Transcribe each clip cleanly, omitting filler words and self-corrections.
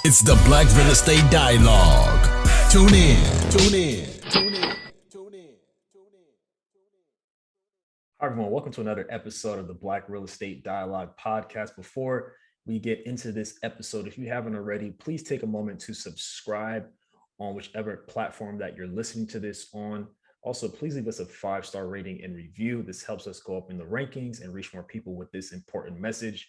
It's the Black Real Estate Dialogue. Tune in. Tune in. Tune in. Tune in. Hi, everyone. Welcome to another episode of the Black Real Estate Dialogue podcast. Before we get into this episode, if you haven't already, please take a moment to subscribe on whichever platform that you're listening to this on. Also, please leave us a 5-star rating and review. This helps us go up in the rankings and reach more people with this important message.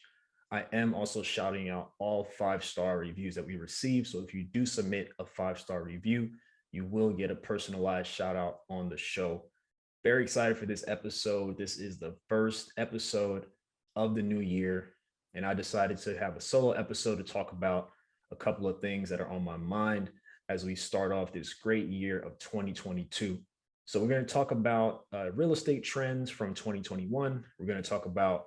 I am also shouting out all 5-star reviews that we receive. So if you do submit a 5-star review, you will get a personalized shout out on the show. Very excited for this episode. This is the first episode of the new year, and I decided to have a solo episode to talk about a couple of things that are on my mind as we start off this great year of 2022. So we're going to talk about real estate trends from 2021. We're going to talk about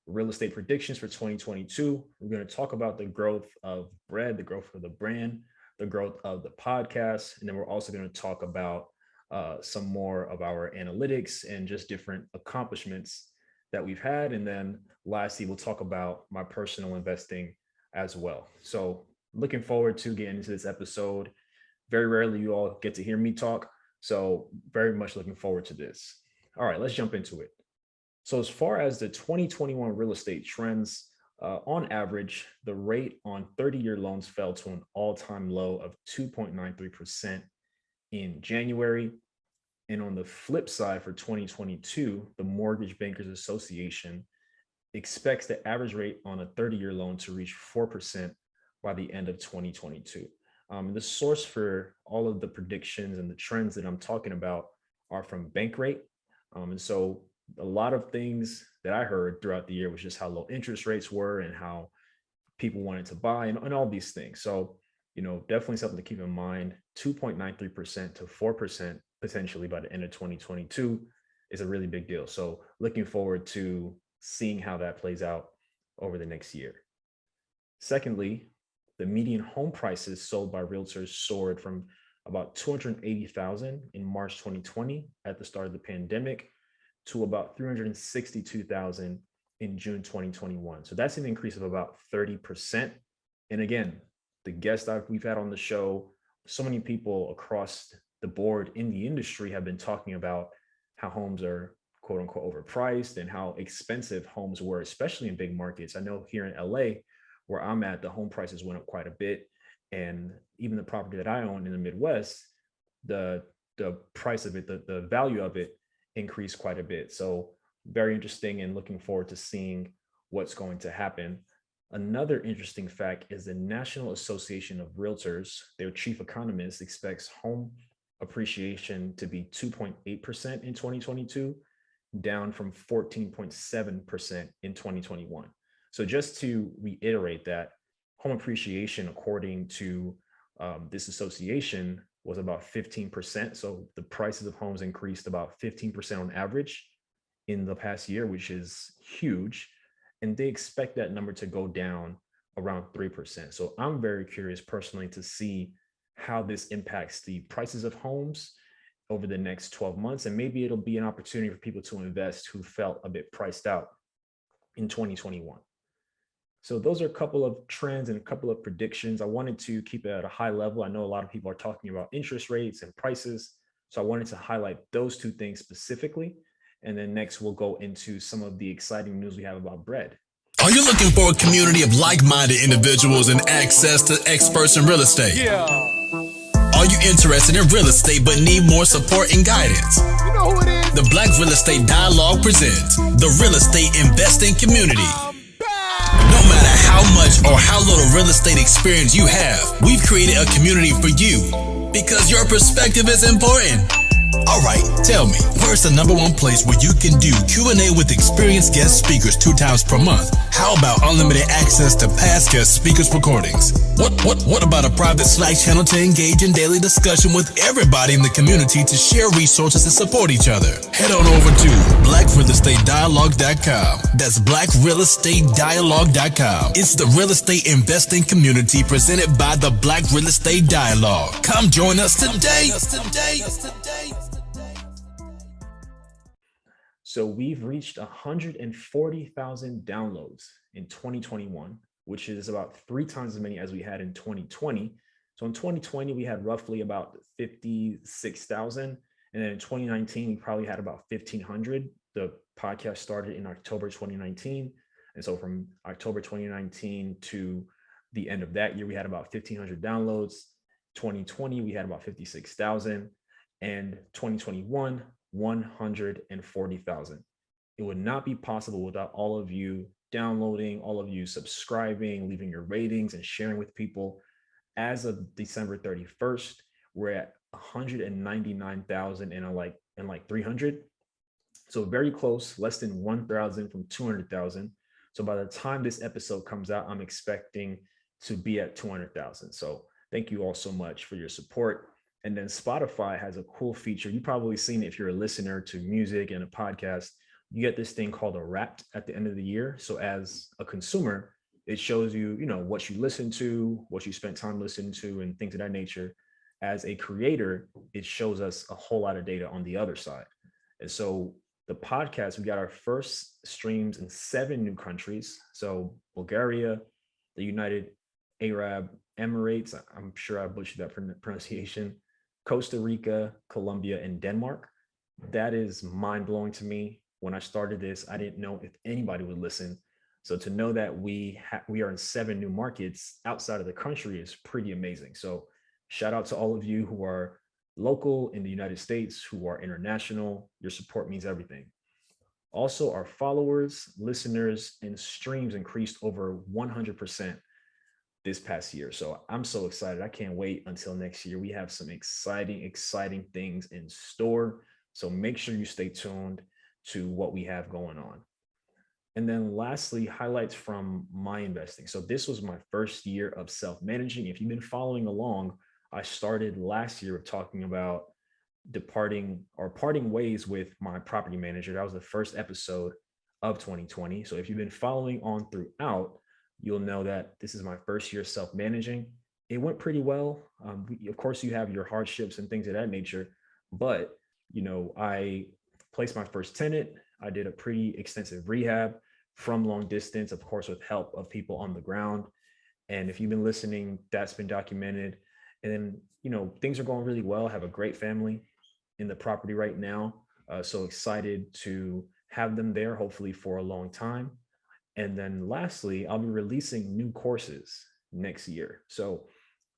real estate predictions for 2022. We're going to talk about the growth of Bread, the growth of the brand, the growth of the podcast, and then we're also going to talk about some more of our analytics and just different accomplishments that we've had. And then lastly, we'll talk about my personal investing as well. So looking forward to getting into this episode. Very rarely you all get to hear me talk. So very much looking forward to this. All right, let's jump into it. So as far as the 2021 real estate trends, on average, the rate on 30-year loans fell to an all-time low of 2.93% in January. And on the flip side for 2022, the Mortgage Bankers Association expects the average rate on a 30-year loan to reach 4% by the end of 2022. The source for all of the predictions and the trends that I'm talking about are from Bankrate. And so a lot of things that I heard throughout the year was just how low interest rates were and how people wanted to buy and all these things. So, definitely something to keep in mind. 2.93% to 4% potentially by the end of 2022 is a really big deal. So looking forward to seeing how that plays out over the next year. Secondly, the median home prices sold by realtors soared from about 280,000 in March 2020 at the start of the pandemic to about 362,000 in June 2021. So that's an increase of about 30%. And again, the guests we've had on the show, so many people across the board in the industry have been talking about how homes are quote unquote overpriced and how expensive homes were, especially in big markets. I know here in LA, where I'm at, the home prices went up quite a bit. And even the property that I own in the Midwest, the price of it, the value of it increased quite a bit. So very interesting and looking forward to seeing what's going to happen. Another interesting fact is the National Association of Realtors, their chief economist expects home appreciation to be 2.8% in 2022, down from 14.7% in 2021. So just to reiterate that, home appreciation, according to this association, was about 15%. So the prices of homes increased about 15% on average in the past year, which is huge. And they expect that number to go down around 3%. So I'm very curious personally to see how this impacts the prices of homes over the next 12 months. And maybe it'll be an opportunity for people to invest who felt a bit priced out in 2021. So those are a couple of trends and a couple of predictions. I wanted to keep it at a high level. I know a lot of people are talking about interest rates and prices. So I wanted to highlight those two things specifically. And then next we'll go into some of the exciting news we have about Bread. Are you looking for a community of like-minded individuals and access to experts in real estate? Yeah. Are you interested in real estate but need more support and guidance? You know who it is? The Black Real Estate Dialogue presents the Real Estate Investing Community. No matter how much or how little real estate experience you have, we've created a community for you because your perspective is important. All right, tell me, where's the number one place where you can do Q&A with experienced guest speakers 2 times per month? How about unlimited access to past guest speakers' recordings? What about a private Slack channel to engage in daily discussion with everybody in the community to share resources and support each other? Head on over to blackrealestatedialogue.com. That's blackrealestatedialogue.com. It's the real estate investing community presented by the Black Real Estate Dialogue. Come join us today. So we've reached 140,000 downloads in 2021, which is about 3 times as many as we had in 2020. So in 2020, we had roughly about 56,000. And then in 2019, we probably had about 1,500. The podcast started in October 2019. And so from October 2019 to the end of that year, we had about 1,500 downloads. 2020, we had about 56,000. And 2021, 140,000. It would not be possible without all of you downloading, all of you subscribing, leaving your ratings and sharing with people. As of December 31st, we're at 199,000 and like 300. So very close, less than 1,000 from 200,000. So by the time this episode comes out, I'm expecting to be at 200,000. So thank you all so much for your support. And then Spotify has a cool feature. You've probably seen it if you're a listener to music and a podcast. You get this thing called a Wrapped at the end of the year. So as a consumer, it shows you, what you listen to, what you spent time listening to, and things of that nature. As a creator, it shows us a whole lot of data on the other side. And so the podcast, we got our first streams in 7 new countries. So Bulgaria, the United Arab Emirates, I'm sure I butchered that pronunciation, Costa Rica, Colombia, and Denmark. That is mind-blowing to me. When I started this, I didn't know if anybody would listen. So to know that we are in 7 new markets outside of the country is pretty amazing. So shout out to all of you who are local in the United States, who are international. Your support means everything. Also, our followers, listeners, and streams increased over 100% this past year. So I'm so excited. I can't wait until next year. We have some exciting things in store. So make sure you stay tuned to what we have going on. And then lastly, highlights from my investing. So this was my first year of self-managing. If you've been following along, I started last year talking about parting ways with my property manager. That was the first episode of 2020. So if you've been following on throughout, you'll know that this is my first year self-managing. It went pretty well. Of course, you have your hardships and things of that nature, but I placed my first tenant. I did a pretty extensive rehab from long distance, of course, with help of people on the ground. And if you've been listening, that's been documented. And then, things are going really well. I have a great family in the property right now. So excited to have them there, hopefully for a long time. And then lastly, I'll be releasing new courses next year. So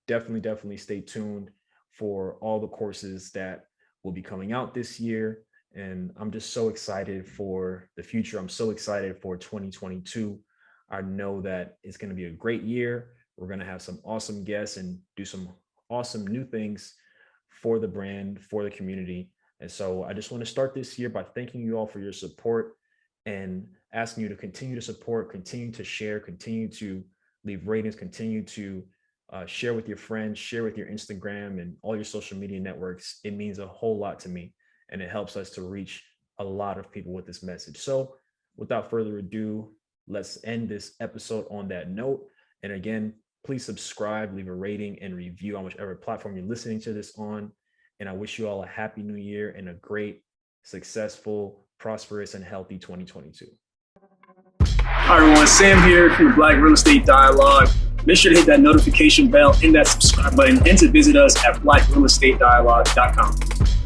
definitely stay tuned for all the courses that will be coming out this year. And I'm just so excited for the future. I'm so excited for 2022. I know that it's going to be a great year. We're going to have some awesome guests and do some awesome new things for the brand, for the community. And so I just want to start this year by thanking you all for your support and asking you to continue to support, continue to share, continue to leave ratings, continue to share with your friends, share with your Instagram and all your social media networks. It means a whole lot to me, and it helps us to reach a lot of people with this message. So without further ado, let's end this episode on that note. And again, please subscribe, leave a rating and review on whichever platform you're listening to this on. And I wish you all a happy new year and a great, successful, prosperous, and healthy 2022. Hi everyone, Sam here from the Black Real Estate Dialogue. Make sure to hit that notification bell and that subscribe button and to visit us at blackrealestatedialogue.com.